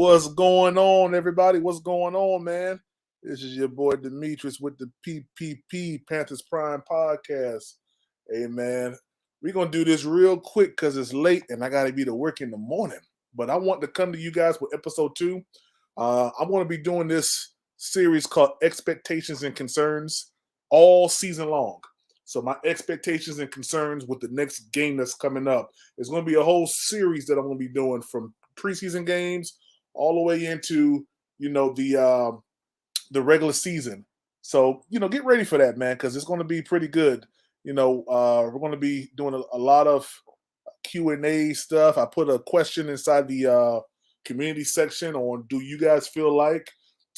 What's going on, everybody? What's going on, man? This is your boy Demetrius with the PPP Panthers Prime Podcast. Hey, man, we're going to do this real quick because it's late and I got to be to work in the morning. But I want to come to you guys with episode 2. I'm going to be doing this series called Expectations and Concerns all season long. So my expectations and concerns with the next game that's coming up is going to be a whole series that I'm going to be doing from preseason games all the way into, the regular season. So, get ready for that, man, because it's going to be pretty good. We're going to be doing a lot of Q&A stuff. I put a question inside the community section on, do you guys feel like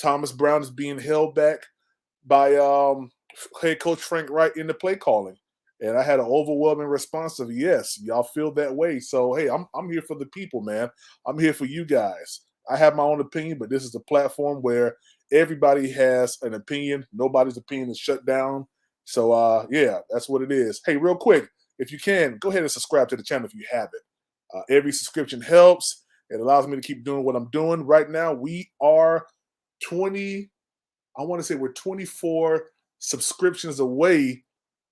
Thomas Brown is being held back by head coach Frank Wright in the play calling? And I had an overwhelming response of yes, y'all feel that way. So, hey, I'm here for the people, man. I'm here for you guys. I have my own opinion, but this is a platform where everybody has an opinion. Nobody's opinion is shut down. So, that's what it is. Hey, real quick, if you can, go ahead and subscribe to the channel if you haven't. Every subscription helps. It allows me to keep doing what I'm doing. Right now, we are 24 subscriptions away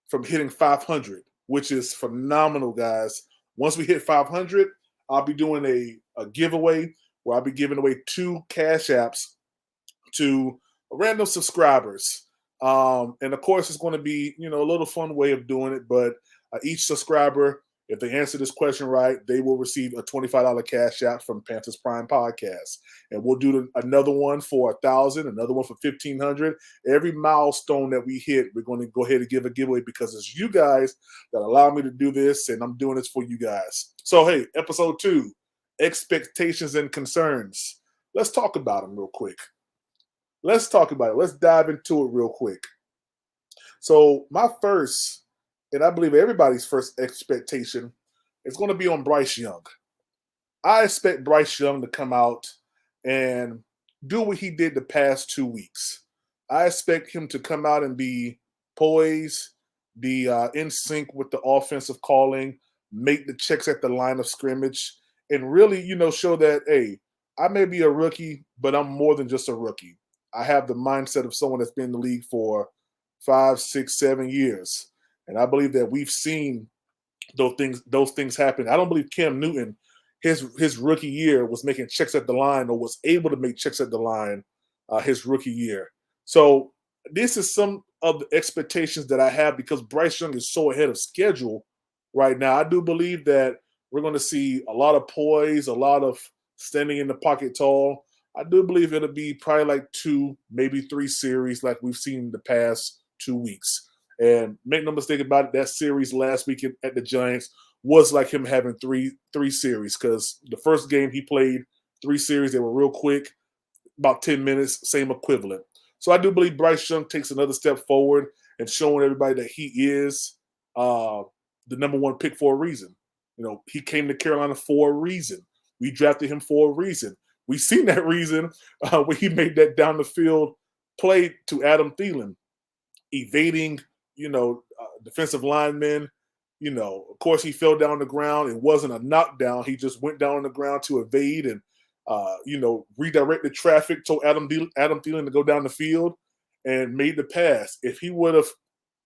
from hitting 500. which is phenomenal, guys. Once we hit 500, I'll be doing a giveaway where I'll be giving away 2 cash apps to random subscribers. And of course, it's going to be, a little fun way of doing it. But each subscriber, if they answer this question right, they will receive a $25 cash app from Panthers Prime Podcast. And we'll do another one for 1,000, another one for 1,500. Every milestone that we hit, we're going to go ahead and give a giveaway because it's you guys that allow me to do this, and I'm doing this for you guys. So, hey, episode 2, expectations and concerns. Let's talk about them real quick. Let's talk about it. Let's dive into it real quick. So my first, and I believe everybody's first expectation is going to be on Bryce Young. I expect Bryce Young to come out and do what he did the past 2 weeks. I expect him to come out and be poised, be in sync with the offensive calling, make the checks at the line of scrimmage, and really, show that, hey, I may be a rookie, but I'm more than just a rookie. I have the mindset of someone that's been in the league for 5, 6, 7 years. And I believe that we've seen those things happen. I don't believe Cam Newton, his rookie year, was making checks at the line or was able to make checks at the line his rookie year. So this is some of the expectations that I have because Bryce Young is so ahead of schedule right now. I do believe that we're going to see a lot of poise, a lot of standing in the pocket tall. I do believe it'll be probably like 2, maybe 3 series like we've seen the past 2 weeks. And make no mistake about it, that series last week at the Giants was like him having three series because the first game he played 3 series. They were real quick, about 10 minutes, same equivalent. So I do believe Bryce Young takes another step forward and showing everybody that he is the number 1 pick for a reason. He came to Carolina for a reason. We drafted him for a reason. We've seen that reason when he made that down the field play to Adam Thielen, evading, defensive linemen. Of course, he fell down on the ground. It wasn't a knockdown. He just went down on the ground to evade and, redirected traffic, told Adam Thielen to go down the field and made the pass. If he would have,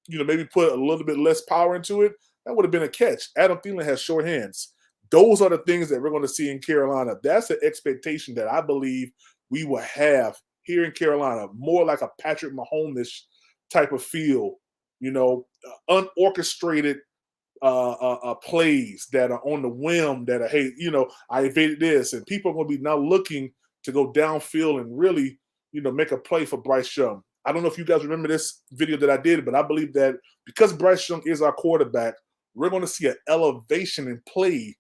maybe put a little bit less power into it, that would have been a catch. Adam Thielen has short hands. Those are the things that we're going to see in Carolina. That's the expectation that I believe we will have here in Carolina, more like a Patrick Mahomes type of feel, unorchestrated plays that are on the whim that are, hey, I evaded this. And people are going to be now looking to go downfield and really, make a play for Bryce Young. I don't know if you guys remember this video that I did, but I believe that because Bryce Young is our quarterback, we're going to see an elevation in play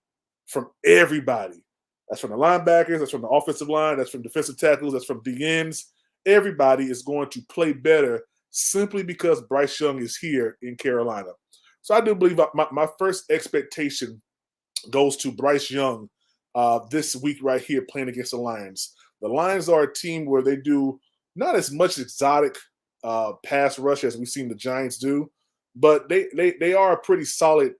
from everybody. That's from the linebackers, that's from the offensive line, that's from defensive tackles, that's from the ends. Everybody is going to play better simply because Bryce Young is here in Carolina. So I do believe my first expectation goes to Bryce Young this week right here playing against the Lions. The Lions are a team where they do not as much exotic pass rush as we've seen the Giants do, but they are a pretty solid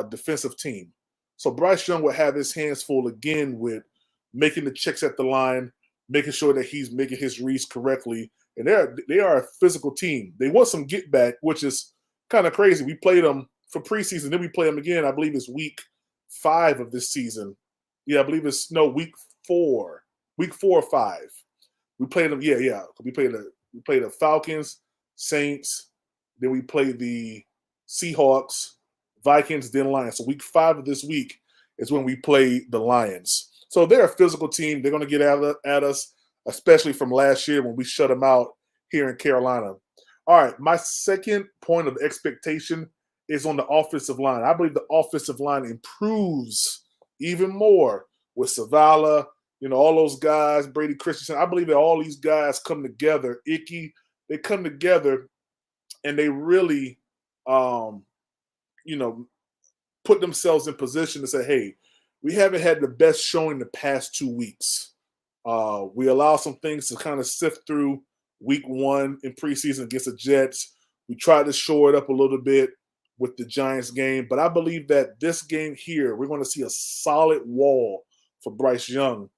defensive team. So Bryce Young will have his hands full again with making the checks at the line, making sure that he's making his reads correctly. And they are a physical team. They want some get back, which is kind of crazy. We played them for preseason, then we play them again. I believe it's week 5 of this season. Yeah, I believe it's week 4 or 5. We played them. Yeah. We played the Falcons, Saints, then we played the Seahawks, Vikings, then Lions. So week 5 of this week is when we play the Lions. So they're a physical team. They're going to get at us, especially from last year when we shut them out here in Carolina. All right, my second point of expectation is on the offensive line. I believe the offensive line improves even more with Zavala, all those guys, Brady Christensen. I believe that all these guys come together. Icky, they come together and they really, put themselves in position to say, hey, we haven't had the best showing the past 2 weeks. We allow some things to kind of sift through week 1 in preseason against the Jets. We tried to shore it up a little bit with the Giants game, but I believe that this game here, we're going to see a solid wall for Bryce Young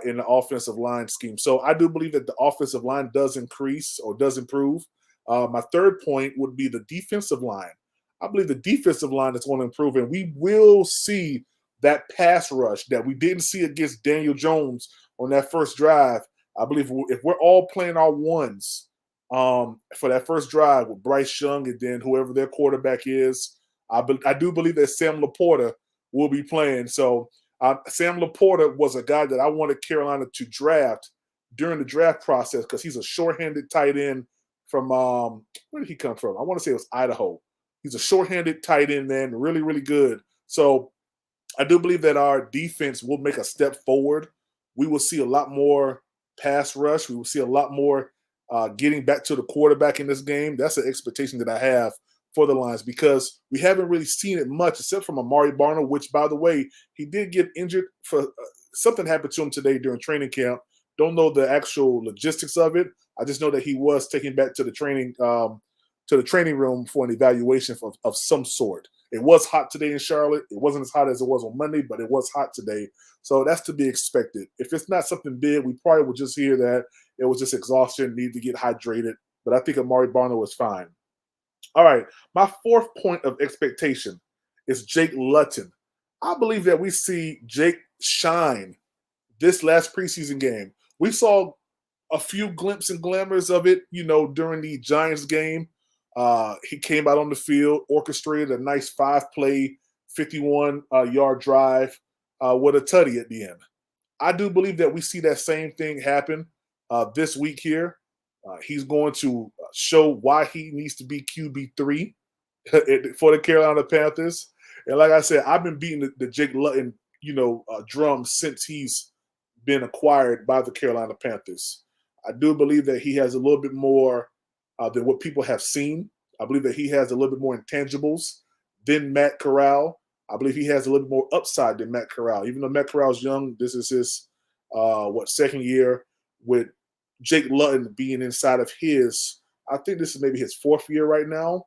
in the offensive line scheme. So I do believe that the offensive line does increase or does improve. My third point would be the defensive line. I believe the defensive line is going to improve, and we will see that pass rush that we didn't see against Daniel Jones on that first drive. I believe if we're all playing our ones for that first drive with Bryce Young and then whoever their quarterback is, I do believe that Sam Laporta will be playing. So Sam Laporta was a guy that I wanted Carolina to draft during the draft process because he's a short-handed tight end from where did he come from? I want to say it was Idaho. He's a short-handed tight end, man, really, really good. So I do believe that our defense will make a step forward. We will see a lot more pass rush. We will see a lot more getting back to the quarterback in this game. That's an expectation that I have for the Lions because we haven't really seen it much except from Amari Barner, which, by the way, he did get injured for something happened to him today during training camp. Don't know the actual logistics of it. I just know that he was taken back to the training room for an evaluation of some sort. It was hot today in Charlotte. It wasn't as hot as it was on Monday, but it was hot today. So that's to be expected. If it's not something big, we probably would just hear that it was just exhaustion, need to get hydrated. But I think Amari Barner was fine. All right, my fourth point of expectation is Jake Luton. I believe that we see Jake shine this last preseason game. We saw a few glimpses and glamours of it, during the Giants game. He came out on the field, orchestrated a nice 5-play, 51-yard drive with a tutty at the end. I do believe that we see that same thing happen this week here. He's going to show why he needs to be QB3 for the Carolina Panthers. And like I said, I've been beating the Jake Luton, drum since he's been acquired by the Carolina Panthers. I do believe that he has a little bit more than what people have seen. I believe that he has a little bit more intangibles than Matt Corral. I believe he has a little bit more upside than Matt Corral. Even though Matt Corral's young, this is his second year with Jake Luton being inside of his. I think this is maybe his fourth year right now.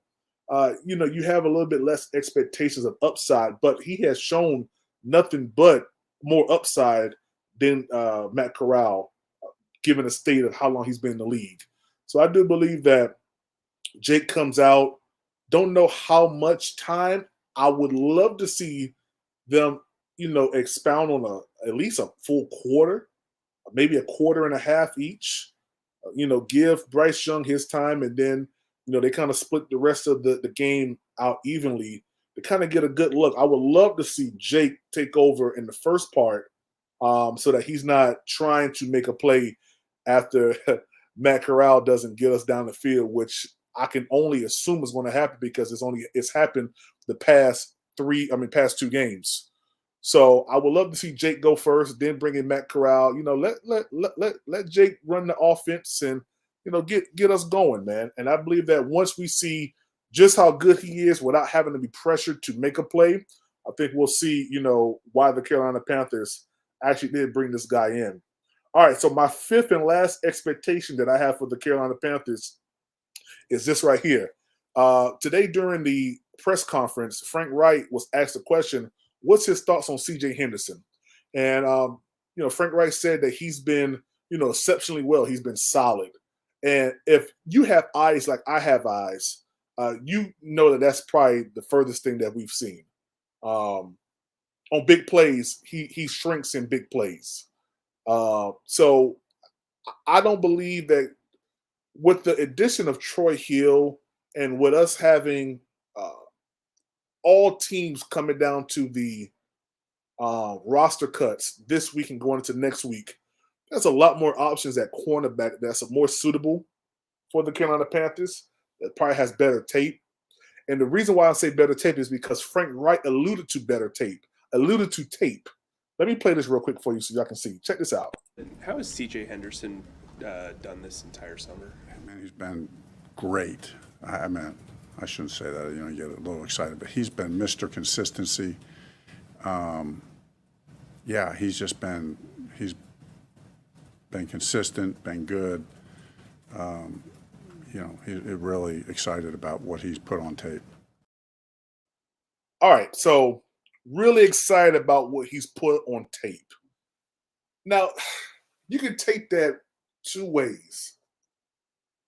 You have a little bit less expectations of upside, but he has shown nothing but more upside than Matt Corral, given the state of how long he's been in the league. So I do believe that Jake comes out. Don't know how much time. I would love to see them, expound on at least a full quarter, maybe a quarter and a half each. Give Bryce Young his time, and then they kind of split the rest of the game out evenly to kind of get a good look. I would love to see Jake take over in the first part, so that he's not trying to make a play after Matt Corral doesn't get us down the field, which I can only assume is going to happen because it's happened the past 2 games. So I would love to see Jake go first, then bring in Matt Corral. Let Jake run the offense and get us going, man. And I believe that once we see just how good he is without having to be pressured to make a play, I think we'll see why the Carolina Panthers actually did bring this guy in. All right, so my fifth and last expectation that I have for the Carolina Panthers is this right here. Today during the press conference, Frank Wright was asked a question, what's his thoughts on C.J. Henderson? And, Frank Wright said that he's been, exceptionally well. He's been solid. And if you have eyes like I have eyes, you know that that's probably the furthest thing that we've seen. On big plays, he shrinks in big plays. So I don't believe that with the addition of Troy Hill and with us having all teams coming down to the roster cuts this week and going into next week, there's a lot more options at cornerback that's more suitable for the Carolina Panthers, that probably has better tape. And the reason why I say better tape is because Frank Wright alluded to tape. Let me play this real quick for you so y'all can see. Check this out. How has C.J. Henderson done this entire summer? Man, he's been great. I shouldn't say that. You get a little excited, but he's been Mr. Consistency. He's been consistent, been good. He's really excited about what he's put on tape. All right, so really excited about what he's put on tape. Now, you can take that two ways.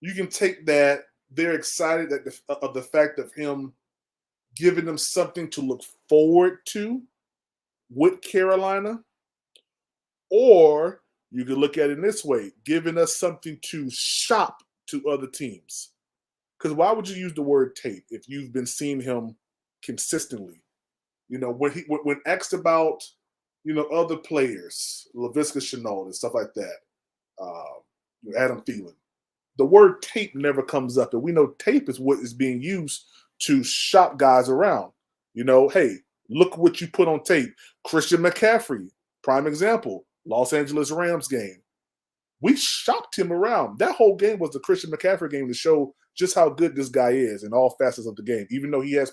You can take that they're excited of the fact of him giving them something to look forward to with Carolina, or you could look at it in this way, giving us something to shop to other teams. Because why would you use the word tape if you've been seeing him consistently? When asked about, other players, Laviska Shenault and stuff like that, Adam Thielen, the word tape never comes up. And we know tape is what is being used to shop guys around. Hey, look what you put on tape. Christian McCaffrey, prime example, Los Angeles Rams game. We shopped him around. That whole game was the Christian McCaffrey game to show just how good this guy is in all facets of the game. Even though he has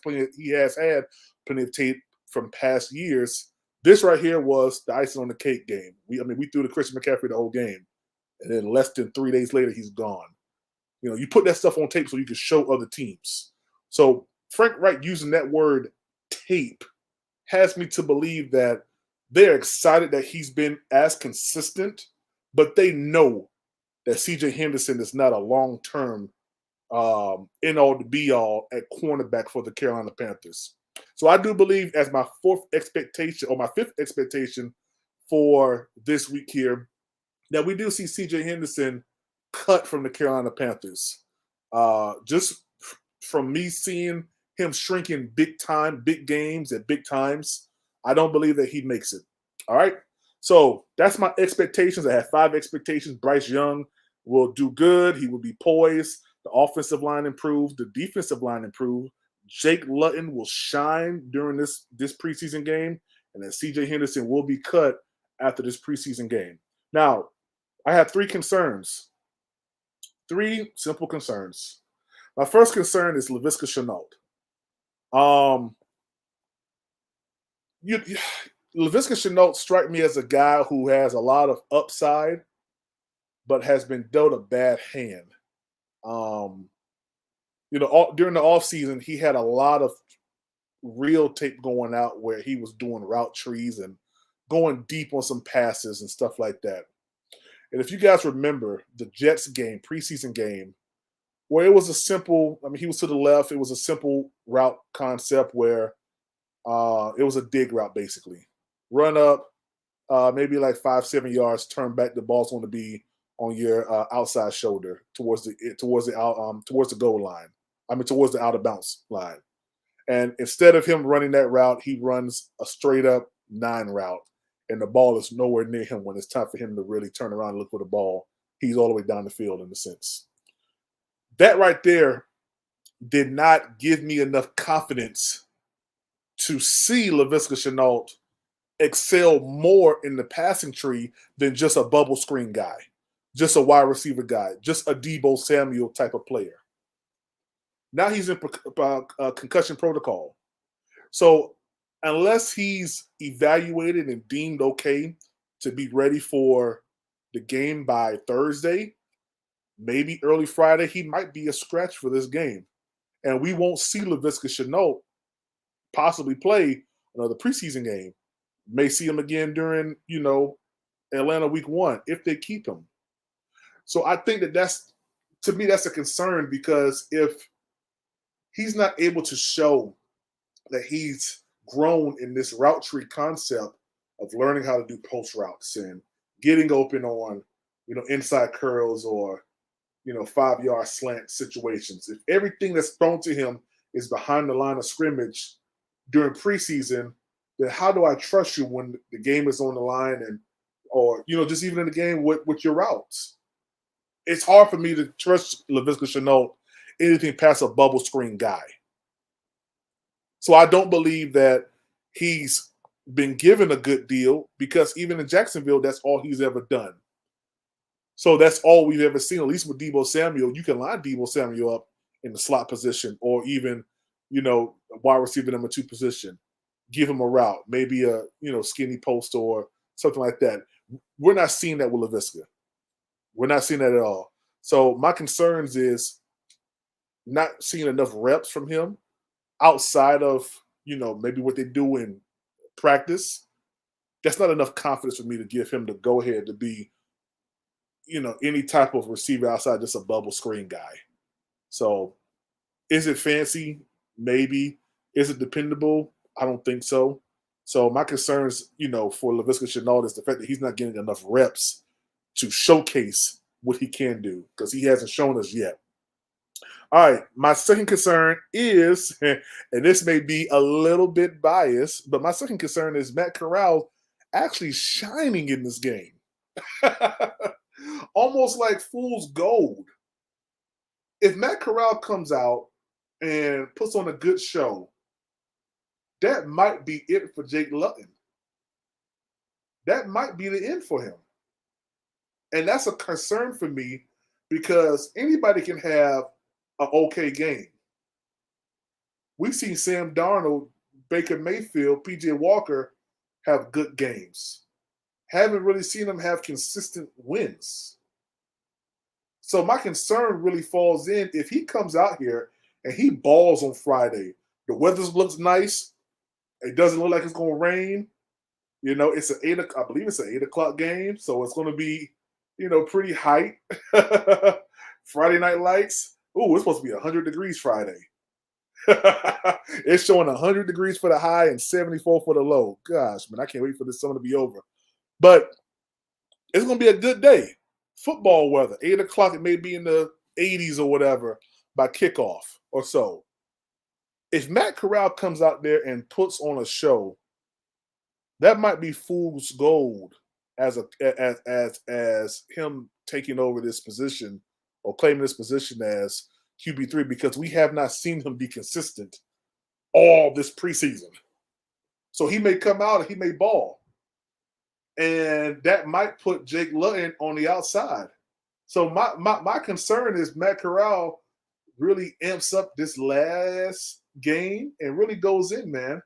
had plenty of tape from past years, this right here was the icing on the cake game. We threw the Christian McCaffrey the whole game, and then less than 3 days later, he's gone. You put that stuff on tape so you can show other teams. So Frank Reich using that word tape has me to believe that they're excited that he's been as consistent, but they know that CJ Henderson is not a long-term end-all to be-all at cornerback for the Carolina Panthers. So I do believe, as my fifth expectation for this week here, that we do see CJ Henderson cut from the Carolina Panthers. Just from me seeing him shrinking big games at big times, I don't believe that he makes it. All right. So that's my expectations. I have 5 expectations. Bryce Young will do good. He will be poised. The offensive line improved. The defensive line improved. Jake Luton will shine during this preseason game. And then CJ Henderson will be cut after this preseason game. Now, I have 3 concerns. 3 simple concerns. My first concern is Laviska Shenault. Laviska Shenault strike me as a guy who has a lot of upside, but has been dealt a bad hand. During the offseason, he had a lot of real tape going out where he was doing route trees and going deep on some passes and stuff like that. And if you guys remember the Jets game, preseason game, where it was a simple, he was to the left. It was a simple route concept where it was a dig route, basically. Run up, maybe like 5-7 yards, turn back. The ball's going to be on your outside shoulder towards the goal line. Towards the out of bounds line. And instead of him running that route, he runs a straight up 9 route, and the ball is nowhere near him when it's time for him to really turn around and look for the ball. He's all the way down the field in a sense. That right there did not give me enough confidence to see Laviska Shenault excel more in the passing tree than just a bubble screen guy, just a wide receiver guy, just a Deebo Samuel type of player. Now he's in concussion protocol. So unless he's evaluated and deemed okay to be ready for the game by Thursday, maybe early Friday, he might be a scratch for this game. And we won't see Laviska Shenault possibly play another preseason game. May see him again during, Atlanta week 1 if they keep him. So I think that's a concern, because if he's not able to show that he's grown in this route tree concept of learning how to do post routes and getting open on, inside curls or, 5-yard slant situations. If everything that's thrown to him is behind the line of scrimmage during preseason, then how do I trust you when the game is on the line or just even in the game with your routes? It's hard for me to trust Laviska Shenault anything past a bubble screen guy. So I don't believe that he's been given a good deal, because even in Jacksonville, that's all he's ever done. So that's all we've ever seen, at least with Deebo Samuel. You can line Deebo Samuel up in the slot position, or even, wide receiver number 2 position. Give him a route, maybe a, skinny post or something like that. We're not seeing that with Laviska. We're not seeing that at all. So my concerns is not seeing enough reps from him outside of, maybe what they do in practice. That's not enough confidence for me to give him the go-ahead to be, any type of receiver outside just a bubble screen guy. So is it fancy? Maybe. Is it dependable? I don't think so. So my concerns, for Laviska Shenault is the fact that he's not getting enough reps to showcase what he can do because he hasn't shown us yet. All right, my second concern is, and this may be a little bit biased, but my second concern is Matt Corral actually shining in this game. Almost like fool's gold. If Matt Corral comes out and puts on a good show, that might be it for Jake Luton. That might be the end for him. And that's a concern for me because anybody can have an okay game. We've seen Sam Darnold, Baker Mayfield, PJ Walker have good games. Haven't really seen them have consistent wins. So my concern really falls in if he comes out here and he balls on Friday. The weather looks nice. It doesn't look like it's going to rain. It's I believe it's an 8:00 game, so it's going to be, pretty hype. Friday Night Lights. Ooh, it's supposed to be 100 degrees Friday. It's showing 100 degrees for the high and 74 for the low. Gosh, man, I can't wait for this summer to be over. But it's going to be a good day. Football weather, 8:00. It may be in the 80s or whatever by kickoff or so. If Matt Corral comes out there and puts on a show, that might be fool's gold as him taking over this position or claiming this position as QB3 because we have not seen him be consistent all this preseason. So he may come out and he may ball. And that might put Jake Luton on the outside. So my concern is Matt Corral really amps up this last game and really goes in, man.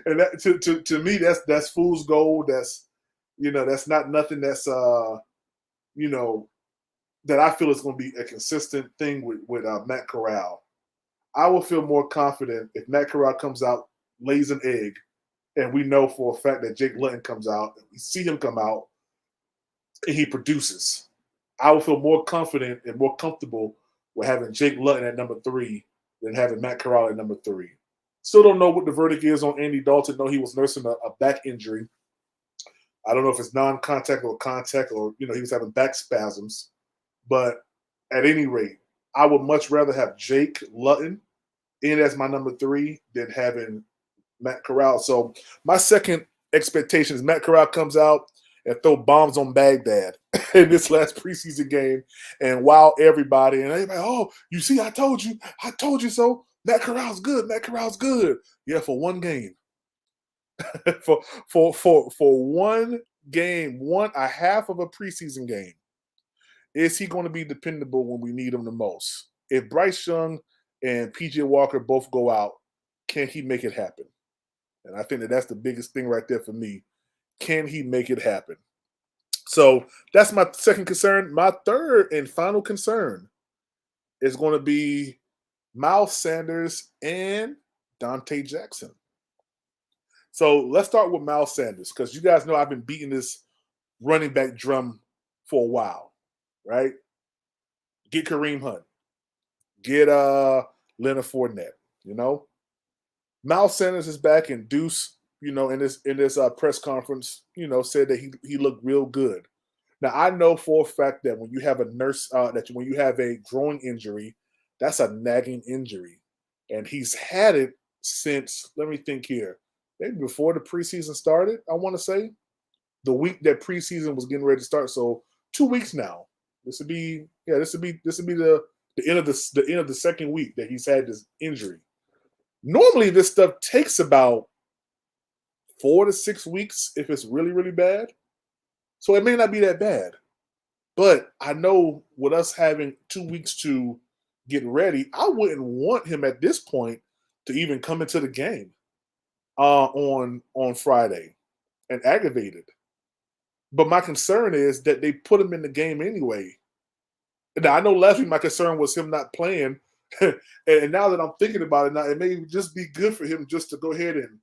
And that to me that's fool's gold. That's that's not nothing that's that I feel is going to be a consistent thing with Matt Corral. I will feel more confident if Matt Corral comes out, lays an egg, and we know for a fact that Jake Luton comes out, and we see him come out, and he produces. I will feel more confident and more comfortable with having Jake Luton at number 3 than having Matt Corral at number 3. Still don't know what the verdict is on Andy Dalton. No, he was nursing a back injury. I don't know if it's non-contact or contact or, he was having back spasms. But at any rate, I would much rather have Jake Luton in as my number 3 than having Matt Corral. So my second expectation is Matt Corral comes out and throw bombs on Baghdad in this last preseason game and wow everybody. And everybody, oh, you see, I told you so. Matt Corral's good. Matt Corral's good. Yeah, for one game. for one game, a half of a preseason game. Is he going to be dependable when we need him the most? If Bryce Young and PJ Walker both go out, can he make it happen? And I think that's the biggest thing right there for me. Can he make it happen? So that's my second concern. My third and final concern is going to be Miles Sanders and Dante Jackson. So let's start with Miles Sanders because you guys know I've been beating this running back drum for a while, right? Get Kareem Hunt. Get Leonard Fournette, Miles Sanders is back, and Deuce, in this press conference, said that he looked real good. Now I know for a fact that when you have when you have a growing injury, that's a nagging injury, and he's had it since. Let me think here. Maybe before the preseason started. I want to say the week that preseason was getting ready to start. So 2 weeks now. This would be the end of the second week that he's had this injury. Normally, this stuff takes about 4 to 6 weeks if it's really, really bad. So it may not be that bad. But I know with us having 2 weeks to get ready, I wouldn't want him at this point to even come into the game on Friday and aggravated. But my concern is that they put him in the game anyway. Now, I know last week my concern was him not playing. And now that I'm thinking about it now, it may just be good for him just to go ahead and,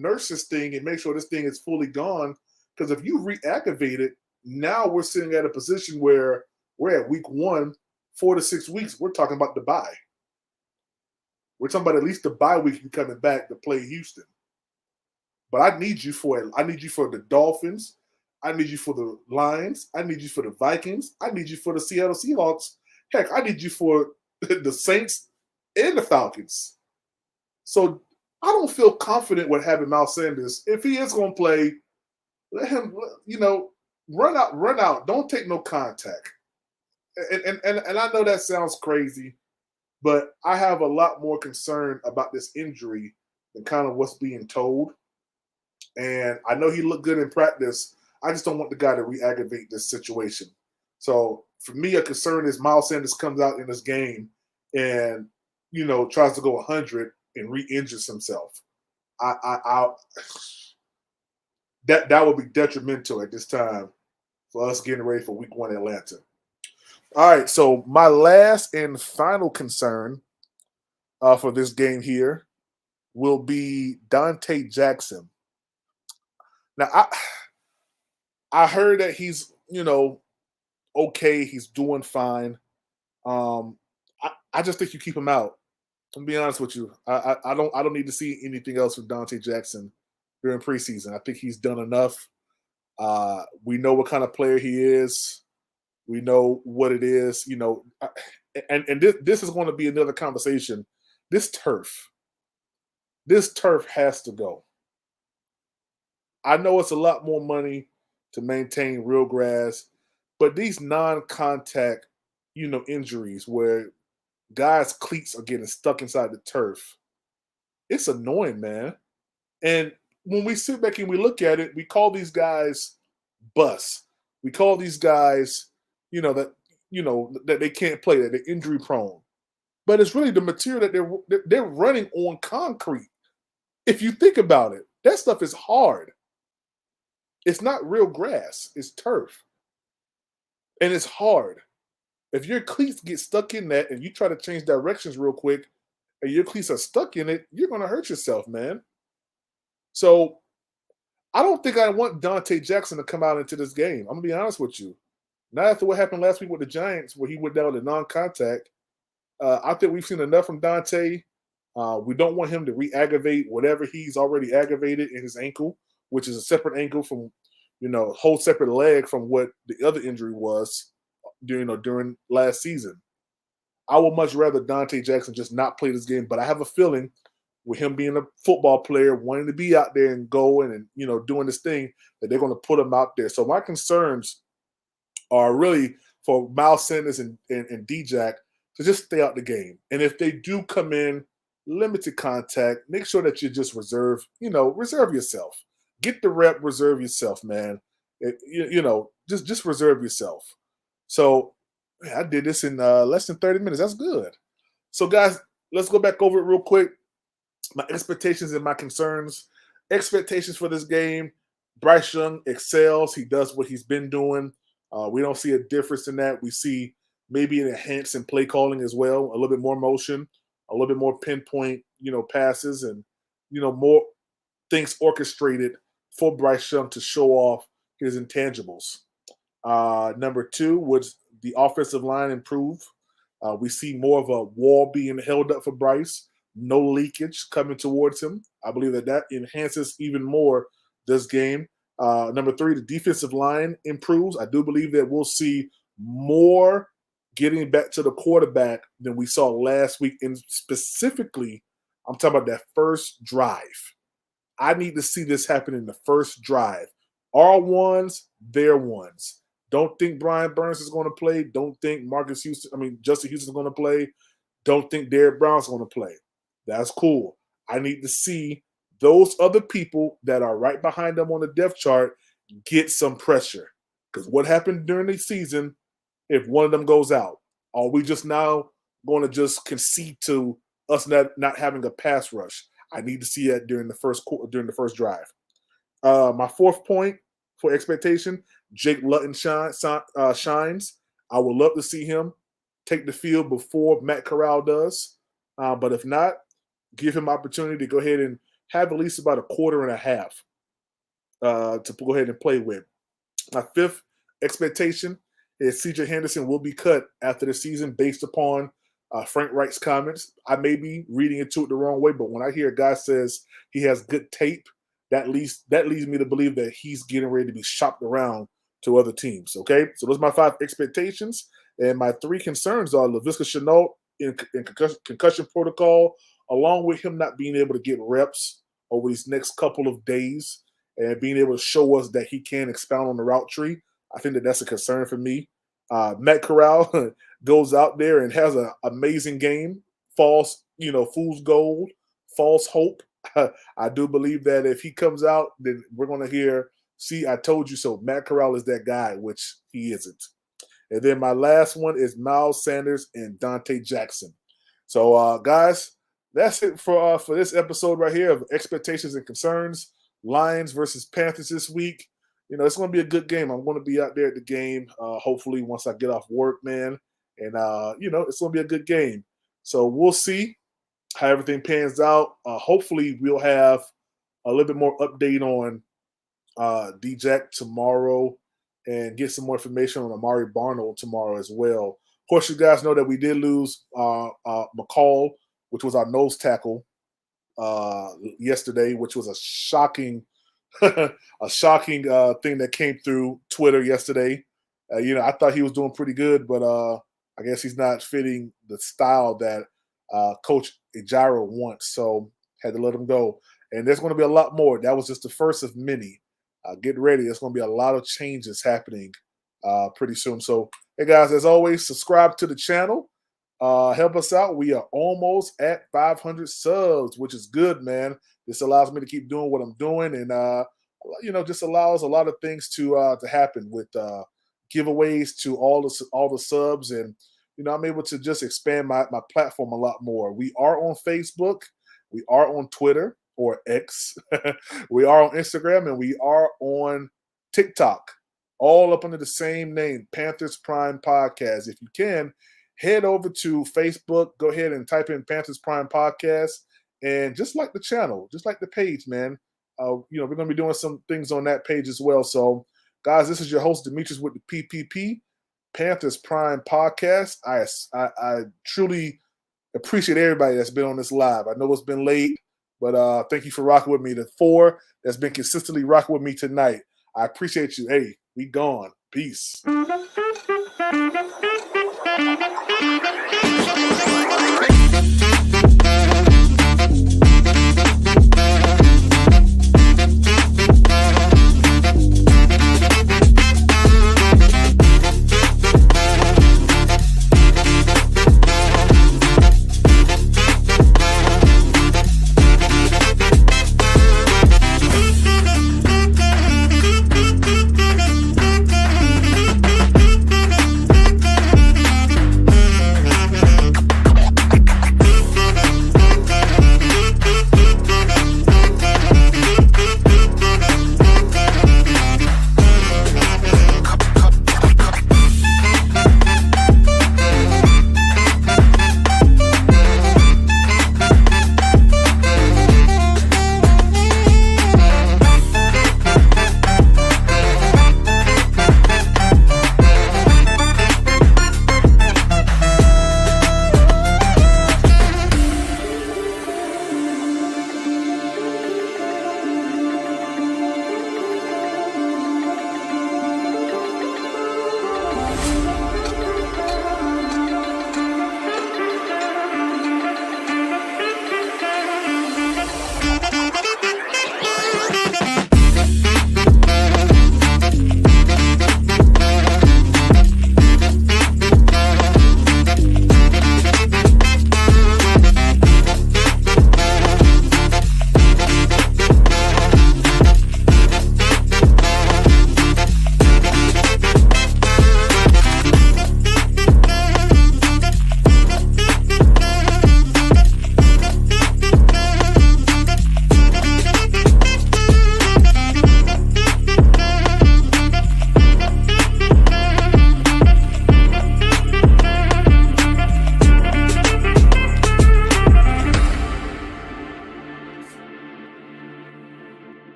nurse this thing and make sure this thing is fully gone. Because if you reactivate it, now we're sitting at a position where we're at week 1, 4 to 6 weeks. We're talking about the bye. We're talking about at least the bye week you coming back to play Houston. But I need you for the Dolphins. I need you for the Lions. I need you for the Vikings. I need you for the Seattle Seahawks. Heck, I need you for the Saints and the Falcons. So I don't feel confident with having Miles Sanders. If he is going to play, let him, run out. Don't take no contact. And I know that sounds crazy, but I have a lot more concern about this injury than kind of what's being told. And I know he looked good in practice. I just don't want the guy to re-aggravate this situation. So for me, a concern is Miles Sanders comes out in this game and, tries to go 100 and re-injures himself. That would be detrimental at this time for us getting ready for Week 1 Atlanta. All right, so my last and final concern for this game here will be Dante Jackson. Now, I heard that he's, okay. He's doing fine. I just think you keep him out. I'm be honest with you. I don't need to see anything else from Dante Jackson during preseason. I think he's done enough. We know what kind of player he is. We know what it is. And this is going to be another conversation. This turf has to go. I know it's a lot more money to maintain real grass, but these non-contact, injuries where guys' cleats are getting stuck inside the turf, it's annoying, man. And when we sit back and we look at it, we call these guys busts. We call these guys, that they can't play, that they're injury prone. But it's really the material that they're running on concrete. If you think about it, that stuff is hard. It's not real grass, it's turf. And it's hard. If your cleats get stuck in that and you try to change directions real quick and your cleats are stuck in it, you're going to hurt yourself, man. So I don't think I want Dante Jackson to come out into this game. I'm going to be honest with you. Not after what happened last week with the Giants where he went down to non-contact. I think we've seen enough from Dante. We don't want him to re-aggravate whatever he's already aggravated in his ankle, which is a separate ankle from, whole separate leg from what the other injury was during last season. I would much rather Dante Jackson just not play this game, but I have a feeling with him being a football player, wanting to be out there and going and, doing this thing, that they're going to put him out there. So my concerns are really for Miles Sanders and D-Jack to just stay out the game. And if they do come in, limited contact, make sure that you just reserve yourself. Get the rep, reserve yourself, man. Just reserve yourself. So man, I did this in less than 30 minutes. That's good. So guys, let's go back over it real quick. My expectations and my concerns. Expectations for this game. Bryce Young excels. He does what he's been doing. We don't see a difference in that. We see maybe an enhance in play calling as well, a little bit more motion, a little bit more pinpoint, passes and, more things orchestrated for Bryce Young to show off his intangibles. Number two, would the offensive line improve? We see more of a wall being held up for Bryce, no leakage coming towards him. I believe that enhances even more this game. Number three, the defensive line improves. I do believe that we'll see more getting back to the quarterback than we saw last week. And specifically, I'm talking about that first drive. I need to see this happen in the first drive. Our ones, their ones. Don't think Brian Burns is going to play. Don't think Justin Houston is going to play. Don't think Derrick Brown's going to play. That's cool. I need to see those other people that are right behind them on the depth chart get some pressure. Because what happened during the season, if one of them goes out, are we just now going to just concede to us not having a pass rush? I need to see that during the first drive. My fourth point for expectation, Jake Luton shines. I would love to see him take the field before Matt Corral does. But if not, give him opportunity to go ahead and have at least about a quarter and a half to go ahead and play with. My fifth expectation is C.J. Henderson will be cut after the season based upon Frank Wright's comments. I may be reading into it the wrong way, but when I hear a guy says he has good tape, that leads me to believe that he's getting ready to be shopped around to other teams. Okay, so those are my 5 expectations, and my 3 concerns are Laviska Shenault in concussion protocol, along with him not being able to get reps over these next couple of days and being able to show us that he can expound on the route tree. I think that's a concern for me. Matt Corral goes out there and has an amazing game. False, fool's gold, false hope. I do believe that if he comes out, then we're going to hear, see, I told you so. Matt Corral is that guy, which he isn't. And then my last one is Miles Sanders and Dante Jackson. So, guys, that's it for this episode right here of Expectations and Concerns. Lions versus Panthers this week. It's going to be a good game. I'm going to be out there at the game, hopefully once I get off work, man. And, it's going to be a good game. So we'll see how everything pans out. Hopefully we'll have a little bit more update on D-Jack tomorrow and get some more information on Amari Barnold tomorrow as well. Of course, you guys know that we did lose McCall, which was our nose tackle yesterday, which was a shocking thing that came through Twitter yesterday. I thought he was doing pretty good, but I guess he's not fitting the style that Coach Ejiro wants, so had to let him go. And there's going to be a lot more. That was just the first of many. Get ready. There's going to be a lot of changes happening pretty soon. So, hey, guys, as always, subscribe to the channel. Help us out. We are almost at 500 subs, which is good, man. This allows me to keep doing what I'm doing, and just allows a lot of things to happen with giveaways to all the subs, and I'm able to just expand my platform a lot more. We are on Facebook, we are on Twitter or X, we are on Instagram, and we are on TikTok, all up under the same name, Panthers Prime Podcast. If you can, head over to Facebook, go ahead and type in Panthers Prime Podcast, and just like the channel, just like the page, man. We're going to be doing some things on that page as well. So, guys, this is your host, Demetrius, with the PPP, Panthers Prime Podcast. I truly appreciate everybody that's been on this live. I know it's been late, but thank you for rocking with me. The 4 that's been consistently rocking with me tonight. I appreciate you. Hey, we gone. Peace.